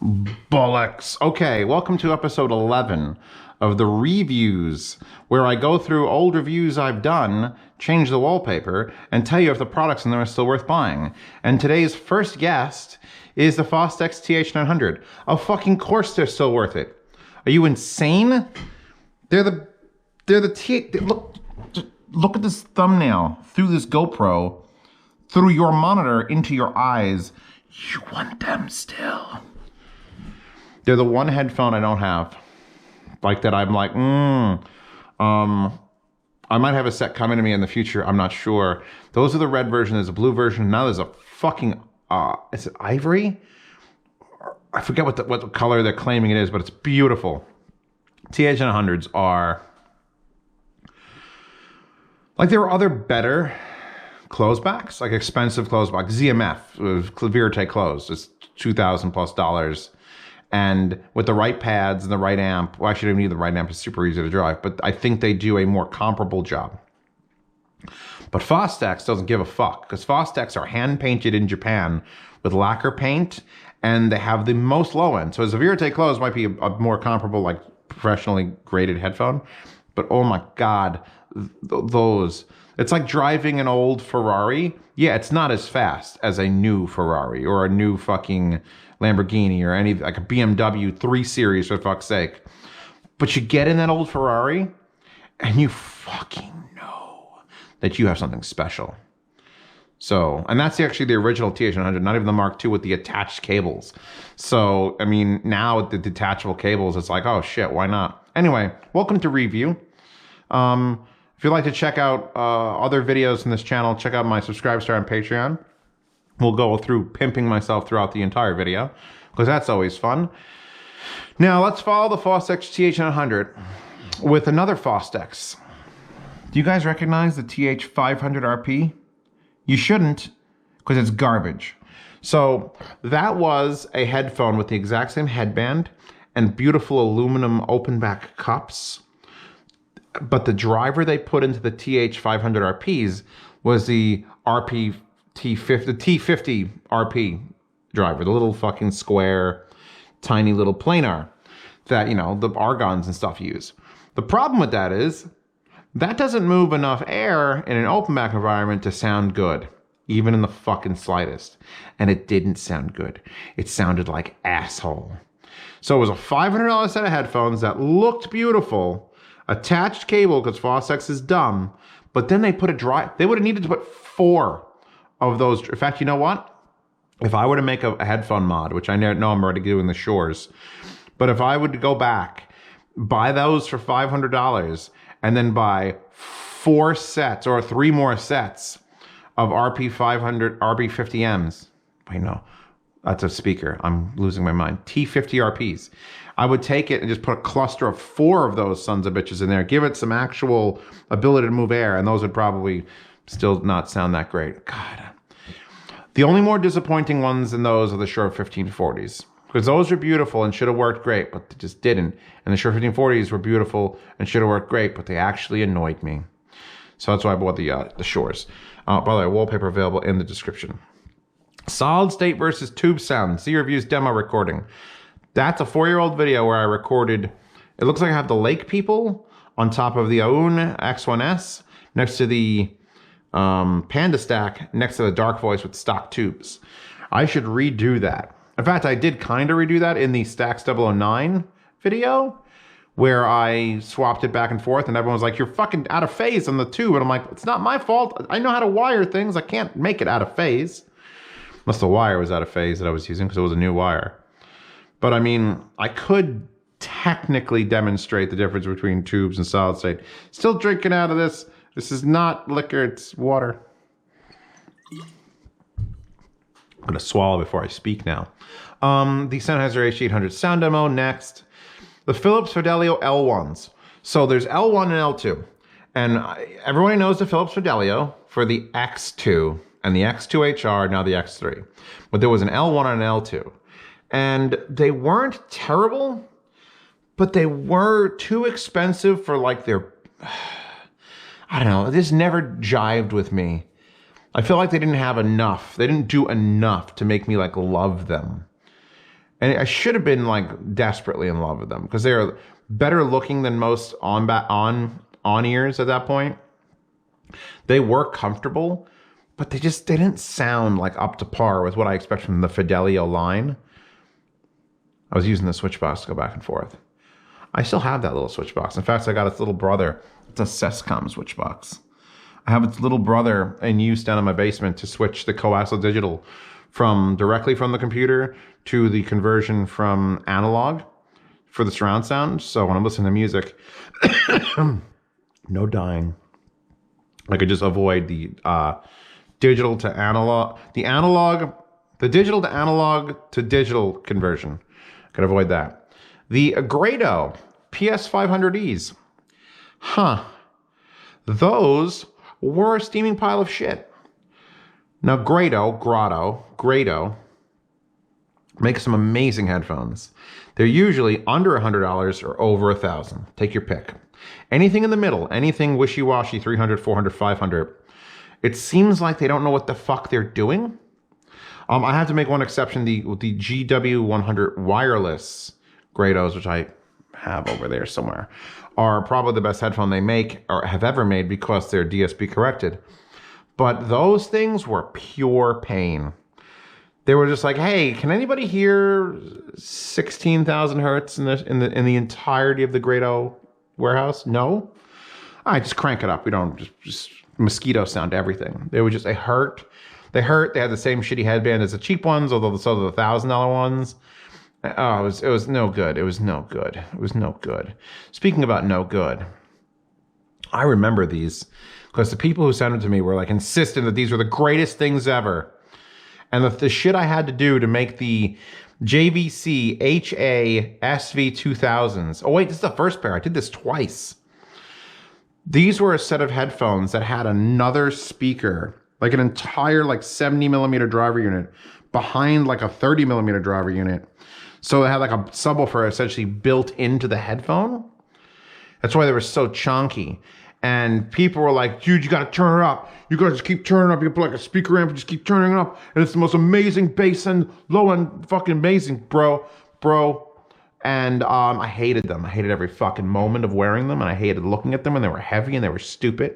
Bollocks. Okay, welcome to episode 11 of the reviews, where I go through old reviews I've done, change the wallpaper, and tell you if the products in them are still worth buying. And today's first guest is the Fostex TH500. Of fucking course they're still worth it. Are you insane? They're the look at this thumbnail through this GoPro, through your monitor into your eyes. You want them still. They're the one headphone I don't have. Like that I'm like, I might have a set coming to me in the future. I'm not sure. Those are the red version. There's a blue version. Now there's a fucking, is it ivory? I forget what the color they're claiming it is, but it's beautiful. TH500s are, like there are other better closebacks, like expensive closebacks. ZMF, Clavier closed. It's $2,000+ and with the right pads and the right amp. Well, actually, I don't need the right amp. It's super easy to drive, but I think they do a more comparable job. But Fostex doesn't give a fuck, because Fostex are hand painted in Japan with lacquer paint, and they have the most low end. So a Clavier closed might be a more comparable, like professionally graded headphone, but oh my God, those. It's like driving an old Ferrari. Yeah, it's not as fast as a new Ferrari or a new fucking Lamborghini or any, like a BMW 3 Series, for fuck's sake. But you get in that old Ferrari and you fucking know that you have something special. So, and that's actually the original TH500, not even the Mark II with the attached cables. So, I mean, now with the detachable cables, it's like, oh shit, why not? Anyway, welcome to review. If you'd like to check out other videos in this channel, check out my Subscribe Star on Patreon. We'll go through pimping myself throughout the entire video, because that's always fun. Now, let's follow the Fostex TH500 with another Fostex. Do you guys recognize the TH500rp? You shouldn't, because it's garbage. So that was a headphone with the exact same headband and beautiful aluminum open back cups. But the driver they put into the TH500rps was the T50rp driver, the little fucking square, tiny little planar that, you know, the Argons and stuff use. The problem with that is that doesn't move enough air in an open back environment to sound good, even in the fucking slightest. And it didn't sound good. It sounded like asshole. So it was a $500 set of headphones that looked beautiful, attached cable, because Fostex is dumb, but then they put they would have needed to put 4 of those. In fact, you know what? If I were to make a headphone mod, which I know I'm already doing the Shores, but if I would go back, buy those for $500, and then buy 4 sets or 3 more sets of RP50Ms. Wait, no, that's a speaker. I'm losing my mind. T50RPs. I would take it and just put a cluster of 4 of those sons of bitches in there, give it some actual ability to move air, and those would probably still not sound that great. God. The only more disappointing ones than those are the Shure 1540s, because those are beautiful and should have worked great, but they just didn't. And the Shure 1540s were beautiful and should have worked great, but they actually annoyed me. So that's why I bought the Shores. By the way, wallpaper available in the description. Solid state versus tube sound. See reviews demo recording. That's a 4-year-old video where I recorded, it looks like I have the Lake People on top of the Aoun X1S next to the Panda Stack next to the Dark Voice with stock tubes. I should redo that. In fact, I did kind of redo that in the Stax 009 video, where I swapped it back and forth, and everyone was like, you're fucking out of phase on the tube. And I'm like, it's not my fault. I know how to wire things. I can't make it out of phase. Unless the wire was out of phase that I was using, because it was a new wire. But I mean, I could technically demonstrate the difference between tubes and solid state. Still drinking out of this. This is not liquor, it's water. I'm gonna swallow before I speak now. The Sennheiser H800 sound demo next. The Philips Fidelio L1s. So there's L1 and L2. And everybody knows the Philips Fidelio for the X2 and the X2HR, now the X3. But there was an L1 and an L2. And they weren't terrible, but they were too expensive for like their, I don't know, this never jived with me. I feel like they didn't have enough. They didn't do enough to make me like love them. And I should have been like desperately in love with them because they're better looking than most on ears at that point. They were comfortable, but they didn't sound like up to par with what I expect from the Fidelio line. I was using the switch box to go back and forth. I still have that little switch box. In fact, I got its little brother. It's a Sescom switch box. I have its little brother in use down in my basement to switch the coaxial digital directly from the computer to the conversion from analog for the surround sound. So when I'm listening to music, no dying. I could just avoid the digital to analog, the digital to analog to digital conversion. I could avoid that. The Grado PS500es. Those were a steaming pile of shit. Now Grado makes some amazing headphones. They're usually under $100 or over $1,000. Take your pick. Anything in the middle, anything wishy-washy, 300, 400, 500. It seems like they don't know what the fuck they're doing. I have to make one exception. The GW100 wireless Grados, which I have over there somewhere, are probably the best headphone they make or have ever made because they're DSP corrected. But those things were pure pain. They were just like, hey, can anybody hear 16,000 hertz in the entirety of the Grado warehouse? No? All right, just crank it up. We don't just mosquito sound everything. They hurt. They had the same shitty headband as the cheap ones, although the $1,000 ones. Oh, it was no good. It was no good. It was no good. Speaking about no good, I remember these because the people who sent them to me were like insistent that these were the greatest things ever. And the shit I had to do to make the JVC HA SV2000s. Oh wait, this is the first pair. I did this twice. These were a set of headphones that had another speaker, like an entire like 70mm driver unit behind like a 30mm driver unit. So it had like a subwoofer essentially built into the headphone. That's why they were so chunky. And people were like, dude, you gotta turn it up. You gotta just keep turning it up. You put like a speaker amp and just keep turning it up. And it's the most amazing bass end, low end, fucking amazing, bro. And I hated them. I hated every fucking moment of wearing them. And I hated looking at them, and they were heavy and they were stupid.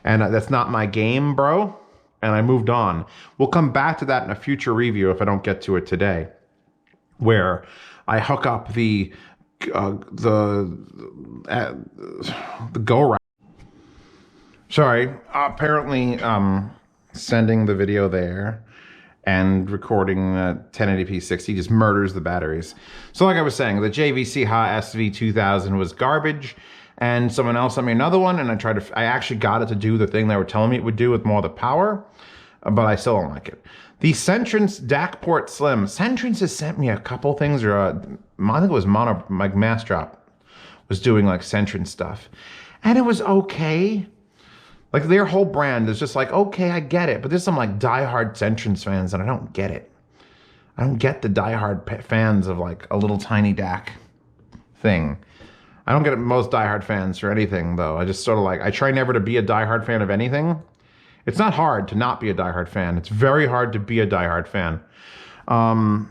And that's not my game, bro. And I moved on. We'll come back to that in a future review if I don't get to it today, where I hook up the go-round. Sorry, apparently sending the video there and recording 1080p 60 just murders the batteries. So like I was saying, the JVC SV2000 was garbage, and someone else sent me another one, and I actually got it to do the thing they were telling me it would do with more of the power, but I still don't like it. The Centrance Dacport Slim. Centrance has sent me a couple things, or I think it was like Massdrop was doing like Centrance stuff, and it was okay. Like their whole brand is just like, okay, I get it. But there's some like diehard Centrance fans and I don't get it. I don't get the diehard fans of like a little tiny DAC thing. I don't get most diehard fans for anything though. I just sort of like, I try never to be a diehard fan of anything. It's not hard to not be a diehard fan. It's very hard to be a diehard fan. I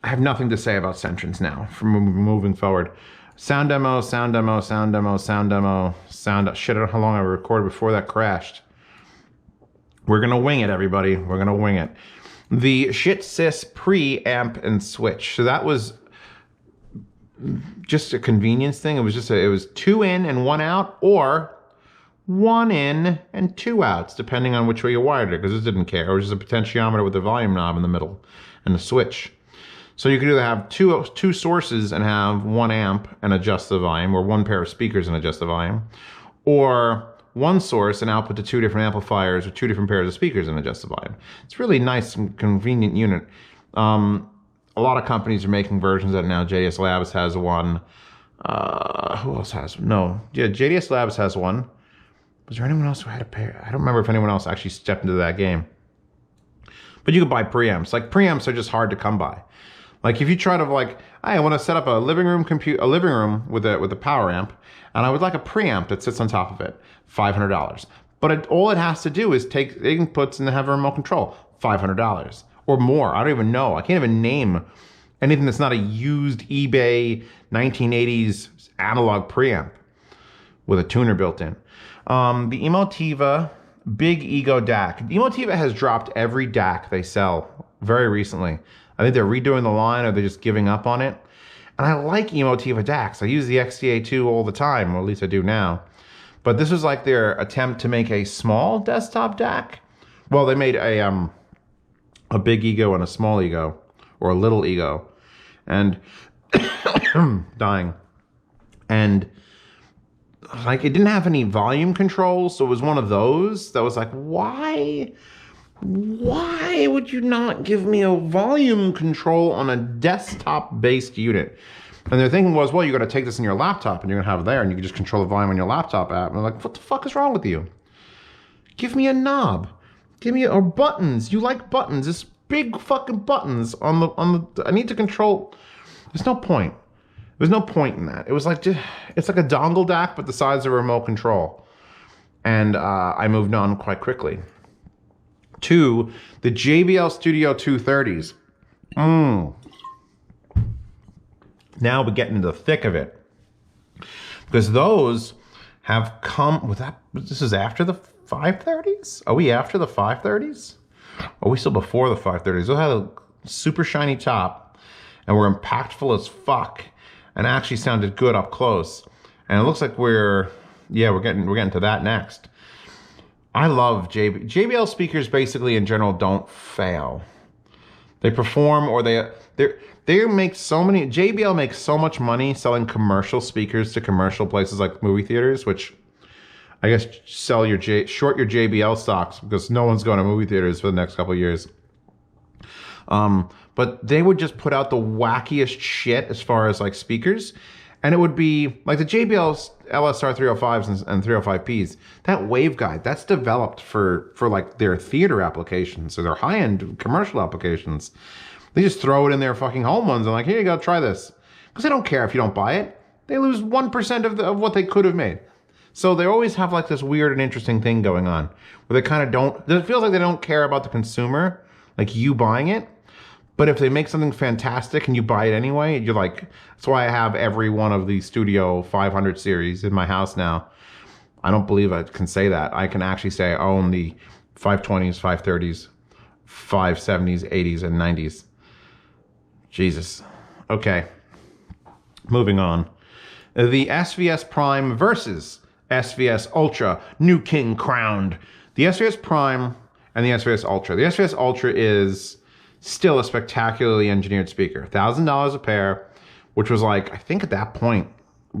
have nothing to say about Centrance now from moving forward. Sound demo. Shit, I don't know how long I recorded before that crashed. We're gonna wing it, everybody. We're gonna wing it. The ShitSys preamp and switch. So that was just a convenience thing. It was 2 in and 1 out, or 1 in and 2 outs, depending on which way you wired it, because it didn't care. It was just a potentiometer with a volume knob in the middle and a switch. So you could either have two sources and have 1 amp and adjust the volume, or 1 pair of speakers and adjust the volume, or 1 source and output to 2 different amplifiers or 2 different pairs of speakers and adjust the volume. It's really nice and convenient unit. A lot of companies are making versions of it now. JDS Labs has one. Who else has one? No. Yeah, JDS Labs has one. Was there anyone else who had a pair? I don't remember if anyone else actually stepped into that game. But you could buy preamps. Like, preamps are just hard to come by. Like if you try to like, I want to set up a living room with a power amp, and I would like a preamp that sits on top of it, $500. But all it has to do is take the inputs and have a remote control, $500 or more. I don't even know. I can't even name anything that's not a used eBay 1980s analog preamp with a tuner built in. The Emotiva Big Ego DAC. Emotiva has dropped every DAC they sell very recently. I think they're redoing the line or they're just giving up on it. And I like Emotiva DACs. I use the XTA2 all the time, or at least I do now. But this was like their attempt to make a small desktop DAC. Well, they made a big ego and a small ego, or a little ego, and dying. And like, it didn't have any volume control, so it was one of those that was like, why would you not give me a volume control on a desktop-based unit? And their thinking was, well, you're going to take this in your laptop and you're going to have it there and you can just control the volume on your laptop app. And I'm like, what the fuck is wrong with you? Give me a knob. Give me or buttons. You like buttons. This big fucking buttons on the I need to control. There's no point. There's no point in that. It was like, it's like a dongle DAC, but the size of a remote control. And I moved on quite quickly to the JBL Studio 230s. Now we're getting into the thick of it. Because those have come with that. This is after the 530s? Are we after the 530s? Are we still before the 530s? Those had a super shiny top and were impactful as fuck and actually sounded good up close. And it looks like we're getting to that next. I love JBL speakers. Basically, in general, don't fail. They perform, or they make so many. JBL makes so much money selling commercial speakers to commercial places like movie theaters, which I guess short your JBL stocks because no one's going to movie theaters for the next couple of years. But they would just put out the wackiest shit as far as like speakers. And it would be like the JBL LSR 305s and 305Ps. That waveguide, that's developed for like their theater applications or their high-end commercial applications. They just throw it in their fucking home ones and like, here you go, try this. Because they don't care if you don't buy it. They lose 1% of what they could have made. So they always have like this weird and interesting thing going on where they kind of don't, it feels like they don't care about the consumer, like you buying it. But if they make something fantastic and you buy it anyway, you're like, that's why I have every one of the Studio 500 series in my house now. I don't believe I can say that. I can actually say I own the 520s, 530s, 570s, 80s, and 90s. Jesus. Okay. Moving on. The SVS Prime versus SVS Ultra, new king crowned. The SVS Prime and the SVS Ultra. The SVS Ultra is still a spectacularly engineered speaker. $1,000 a pair, which was like, I think at that point,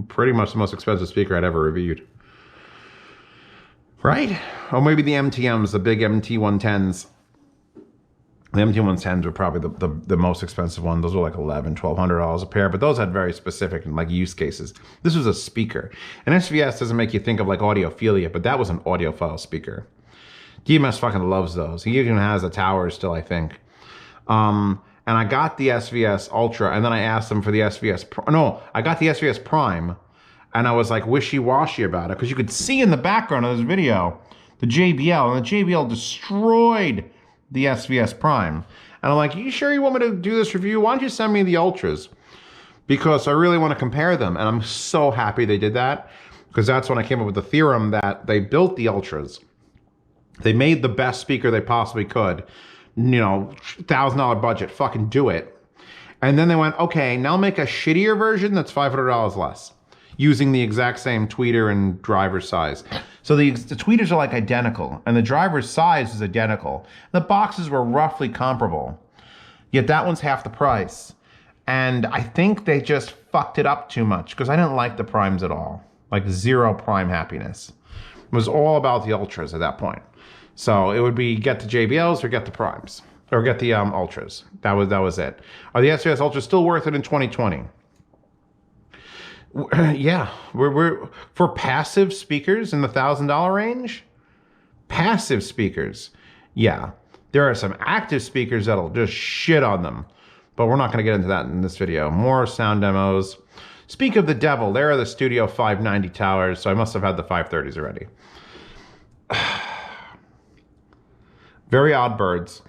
pretty much the most expensive speaker I'd ever reviewed. Right? Or maybe the MTMs, the big MT110s. The MT110s were probably the most expensive one. Those were like $1,100, $1,200 a pair, but those had very specific like use cases. This was a speaker. And SVS doesn't make you think of like audiophilia, but that was an audiophile speaker. DMS fucking loves those. He even has a tower still, I think. And I got the SVS Ultra, and then I asked them for the SVS I got the SVS Prime, and I was like wishy-washy about it, because you could see in the background of this video, the JBL, and the JBL destroyed the SVS Prime. And I'm like, you sure you want me to do this review? Why don't you send me the Ultras? Because I really want to compare them, and I'm so happy they did that, because that's when I came up with the theorem that they built the Ultras. They made the best speaker they possibly could. You know, $1,000 budget, fucking do it. And then they went, okay, now make a shittier version that's $500 less, using the exact same tweeter and driver size. So the tweeters are like identical, and the driver's size is identical. The boxes were roughly comparable, yet that one's half the price. And I think they just fucked it up too much, because I didn't like the Primes at all. Like zero Prime happiness. It was all about the Ultras at that point. So it would be get the JBLs or get the Primes, or get the Ultras. That was it. Are the SVS Ultras still worth it in 2020? Yeah, we're for passive speakers in the $1,000 range. Passive speakers, yeah. There are some active speakers that'll just shit on them, but we're not going to get into that in this video. More sound demos. Speak of the devil, there are the Studio 590 towers. So I must have had the 530s already. Very odd birds.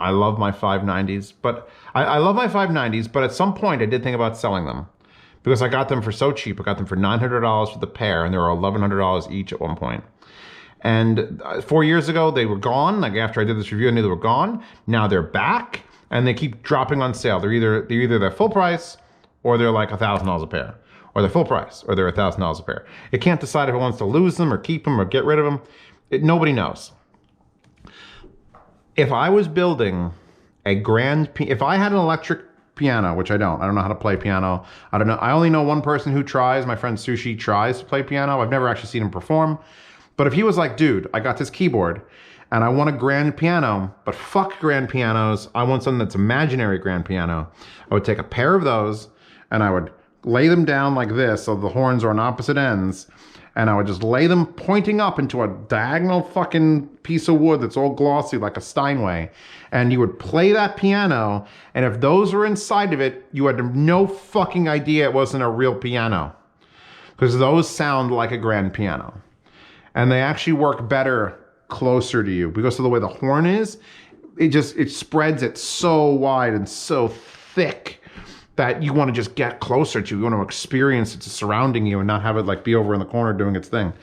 I love my 590s, but I love my 590s, but at some point I did think about selling them because I got them for so cheap. I got them for $900 for the pair, and they were $1,100 each at one point. And 4 years ago, they were gone. Like after I did this review, I knew they were gone. Now they're back, and they keep dropping on sale. They're either their full price, or they're like $1,000 a pair, or they're full price, or they're $1,000 a pair. It can't decide if it wants to lose them or keep them or get rid of them. Nobody knows. If I was building if I had an electric piano, which I don't know how to play piano. I don't know. I only know one person who tries. My friend Sushi tries to play piano. I've never actually seen him perform. But if he was like, dude, I got this keyboard and I want a grand piano, but fuck grand pianos. I want something that's imaginary grand piano. I would take a pair of those and I would lay them down like this so the horns are on opposite ends. And I would just lay them pointing up into a diagonal fucking piece of wood that's all glossy like a Steinway. And you would play that piano, and if those were inside of it, you had no fucking idea it wasn't a real piano. Because those sound like a grand piano. And they actually work better closer to you because of the way the horn is. It spreads it so wide and so thick that you want to just get closer to. You want to experience it surrounding you and not have it like be over in the corner doing its thing.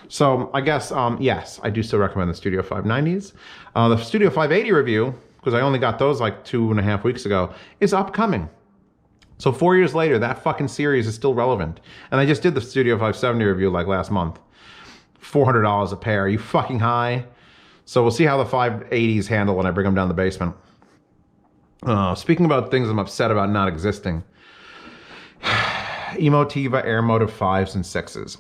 So I guess, yes, I do still recommend the Studio 590s. The Studio 580 review, because I only got those like 2.5 weeks ago, is upcoming. So 4 years later, that fucking series is still relevant. And I just did the Studio 570 review like last month. $400 a pair. Are you fucking high? So we'll see how the 580s handle when I bring them down the basement. Speaking about things I'm upset about not existing. Emotiva Airmotiv 5s and 6s.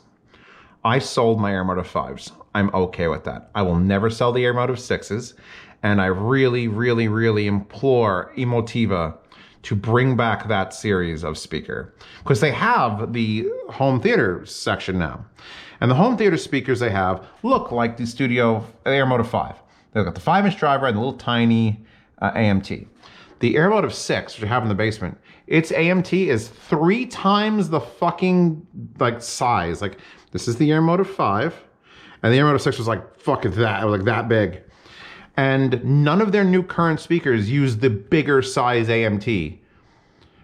I sold my Airmotiv 5s. I'm okay with that. I will never sell the Airmotiv 6s. And I really, really, really implore Emotiva to bring back that series of speaker. Because they have the home theater section now. And the home theater speakers they have look like the Airmotiv 5. They've got the 5-inch driver and the little tiny AMT. The Airmotiv 6, which I have in the basement, its AMT is 3 times the fucking like size. Like this is the Airmotiv 5, and the Airmotiv 6 was like fucking that. It was like that big. And none of their new current speakers use the bigger size AMT.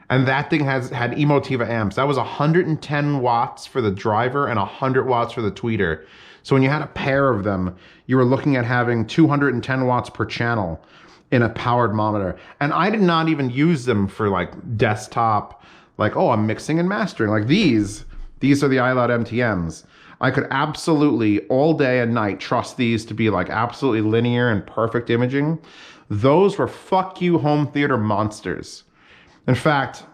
And that thing had Emotiva amps. That was 110 watts for the driver and 100 watts for the tweeter. So when you had a pair of them, you were looking at having 210 watts per channel in a powered monitor. And I did not even use them for like desktop, like, oh, I'm mixing and mastering. Like these are the iLoud MTMs. I could absolutely all day and night trust these to be like absolutely linear and perfect imaging. Those were fuck you home theater monsters. In fact,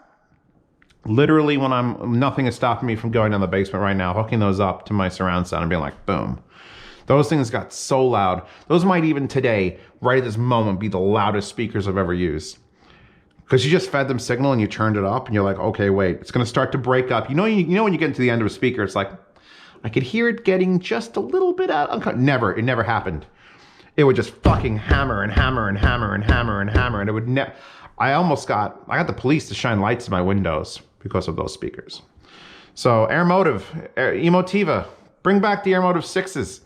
literally when nothing is stopping me from going down the basement right now, hooking those up to my surround sound and being like, boom. Those things got so loud. Those might even today, right at this moment, be the loudest speakers I've ever used. Because you just fed them signal and you turned it up and you're like, okay, wait, it's gonna start to break up. You know when you get to the end of a speaker, it's like, I could hear it getting just a little bit out. It never happened. It would just fucking hammer and hammer and hammer and hammer and hammer. And it would I got the police to shine lights in my windows because of those speakers. So Emotiva, bring back the Airmotiv 6s.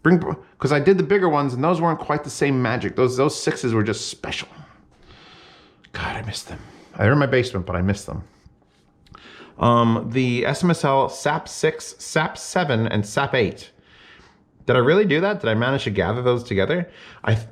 Because I did the bigger ones and those weren't quite the same magic. Those 6s were just special. God, I miss them. They're in my basement, but I miss them. The SMSL SAP 6, SAP 7, and SAP 8. Did I really do that? Did I manage to gather those together?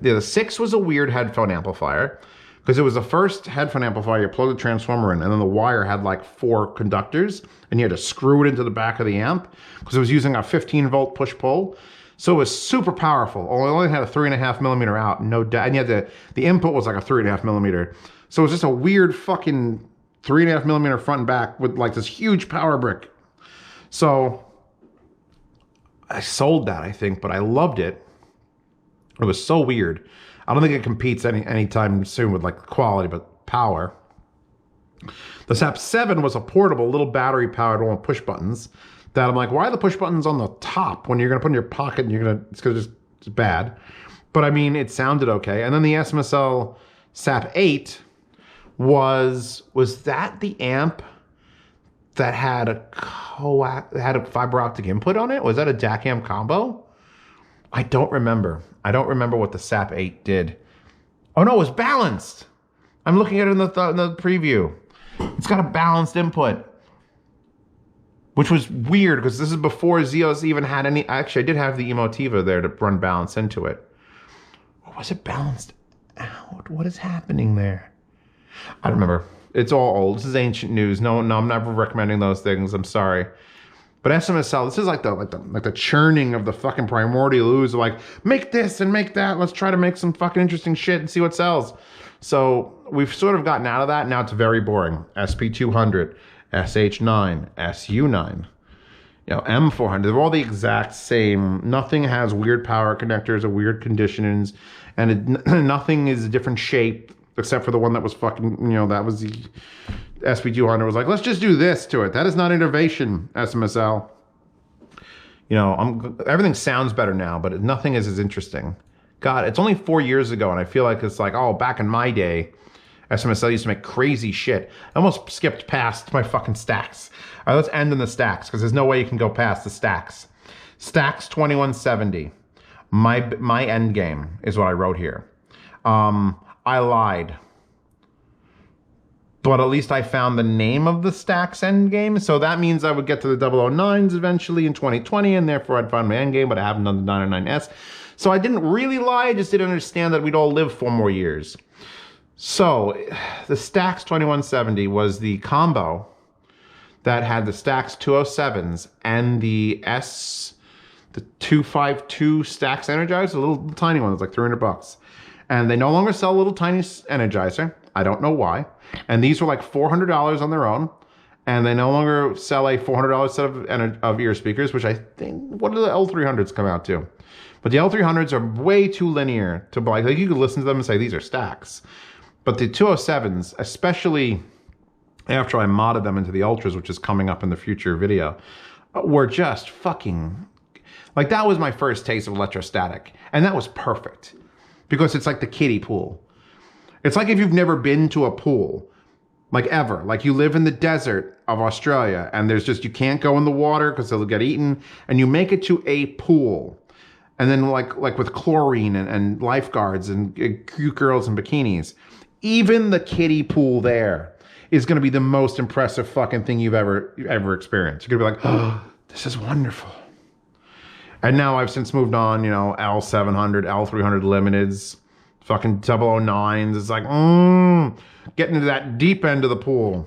The 6 was a weird headphone amplifier because it was the first headphone amplifier you plug the transformer in, and then the wire had like 4 conductors, and you had to screw it into the back of the amp because it was using a 15-volt push-pull. So it was super powerful. It only had a 3.5 millimeter out, and you had the input was like a 3.5 millimeter. So it was just a weird fucking 3.5 millimeter front and back with like this huge power brick. So I sold that, I think, but I loved it. It was so weird. I don't think it competes anytime soon with like quality, but power. The SAP 7 was a portable little battery powered one with push buttons that I'm like, why are the push buttons on the top when you're gonna put in your pocket and it's bad. But I mean, it sounded okay. And then the SMSL SAP 8 was that the amp that had a fiber optic input on it? Was that a DAC amp combo? I don't remember. I don't remember what the SAP 8 did. Oh no, it's balanced. I'm looking at it in the preview. It's got a balanced input, which was weird because this is before Zeos even had any. Actually, I did have the Emotiva there to run balance into it. Or was it balanced out? What is happening there? I don't remember. It's all old. This is ancient news. No, I'm never recommending those things. I'm sorry. But SMSL, this is like the churning of the fucking primordial ooze. Like, make this and make that. Let's try to make some fucking interesting shit and see what sells. So we've sort of gotten out of that. Now it's very boring. SP200, SH9, SU9, M400. They're all the exact same. Nothing has weird power connectors or weird conditionings, and nothing is a different shape except for the one that was fucking, that was the SP200 was like, let's just do this to it. That is not innovation, SMSL. Everything sounds better now, but nothing is as interesting. God, it's only 4 years ago, and I feel like it's like, oh, back in my day, SMSL used to make crazy shit. I almost skipped past my fucking Stax. All right, let's end in the Stax, because there's no way you can go past the Stax. Stax 2170. My end game is what I wrote here. I lied. But at least I found the name of the Stax endgame, so that means I would get to the 009s eventually in 2020, and therefore I'd find my endgame, but I haven't done the 909S. So I didn't really lie, I just didn't understand that we'd all live 4 more years. So the Stax 2170 was the combo that had the Stax 207s and the 252 Stax Energizer, a little tiny one, it's like $300. And they no longer sell a little tiny Energizer. I don't know why. And these were like $400 on their own. And they no longer sell a $400 set of ear speakers, which I think, what do the L300s come out to? But the L300s are way too linear to buy. Like you could listen to them and say, these are Stax. But the 207s, especially after I modded them into the Ultras, which is coming up in the future video, were just fucking, like that was my first taste of electrostatic. And that was perfect. Because it's like the kiddie pool. It's like if you've never been to a pool, like ever, like you live in the desert of Australia and there's just, you can't go in the water because they'll get eaten, and you make it to a pool. And then like with chlorine and lifeguards and cute girls in bikinis, even the kiddie pool there is going to be the most impressive fucking thing you've ever experienced. You're going to be like, oh, this is wonderful. And now I've since moved on, L700, L300 limiteds, fucking 009s. It's like, getting to that deep end of the pool.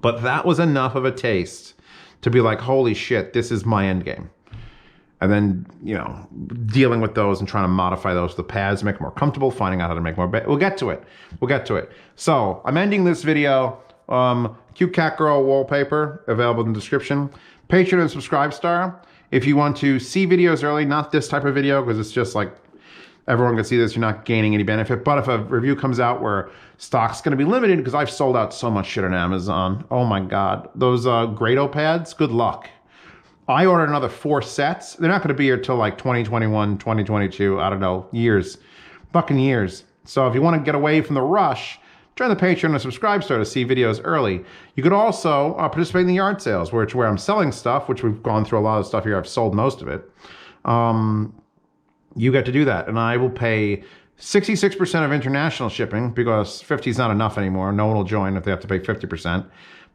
But that was enough of a taste to be like, holy shit, this is my end game. And then, dealing with those and trying to modify those, the pads, make them more comfortable, finding out how to make more, we'll get to it. We'll get to it. So I'm ending this video. Cute Cat Girl wallpaper, available in the description. Patreon and Subscribe Star. If you want to see videos early, not this type of video, because it's just like, everyone can see this, you're not gaining any benefit. But if a review comes out where stock's gonna be limited, because I've sold out so much shit on Amazon, oh my God. Those Grado pads, good luck. I ordered another 4 sets. They're not gonna be here till like 2021, 2022, I don't know, years, fucking years. So if you wanna get away from the rush, join the Patreon and Subscribe Star to see videos early. You could also participate in the yard sales, where I'm selling stuff, which we've gone through a lot of stuff here. I've sold most of it. You get to do that, and I will pay 66% of international shipping, because 50 is not enough anymore. No one will join if they have to pay 50%.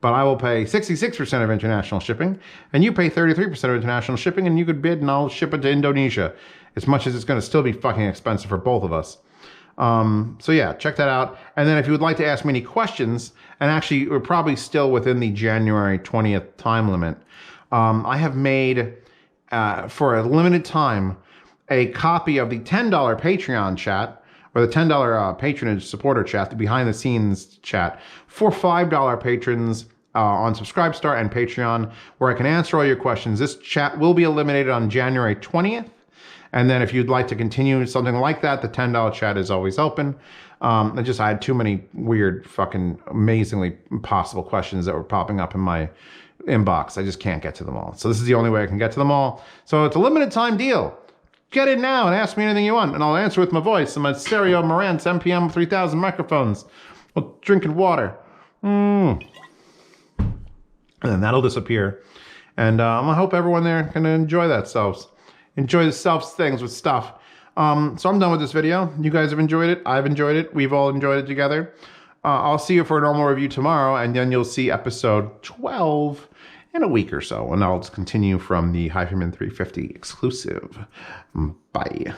But I will pay 66% of international shipping, and you pay 33% of international shipping, and you could bid, and I'll ship it to Indonesia, as much as it's going to still be fucking expensive for both of us. So yeah, check that out. And then if you would like to ask me any questions, and actually we're probably still within the January 20th time limit, I have made, for a limited time, a copy of the $10 Patreon chat, or the $10 patronage supporter chat, the behind the scenes chat, for $5 patrons on Subscribestar and Patreon, where I can answer all your questions. This chat will be eliminated on January 20th. And then if you'd like to continue something like that, the $10 chat is always open. I had too many weird, fucking amazingly impossible questions that were popping up in my inbox. I just can't get to them all. So this is the only way I can get to them all. So it's a limited time deal. Get in now and ask me anything you want, and I'll answer with my voice and my stereo Marantz MPM 3000 microphones while drinking water. And then that'll disappear. And I hope everyone there can enjoy themselves. Enjoy themselves things with stuff. So I'm done with this video. You guys have enjoyed it. I've enjoyed it. We've all enjoyed it together. I'll see you for a normal review tomorrow, and then you'll see episode 12 in a week or so, and I'll just continue from the HiFiMan 350 exclusive. Bye.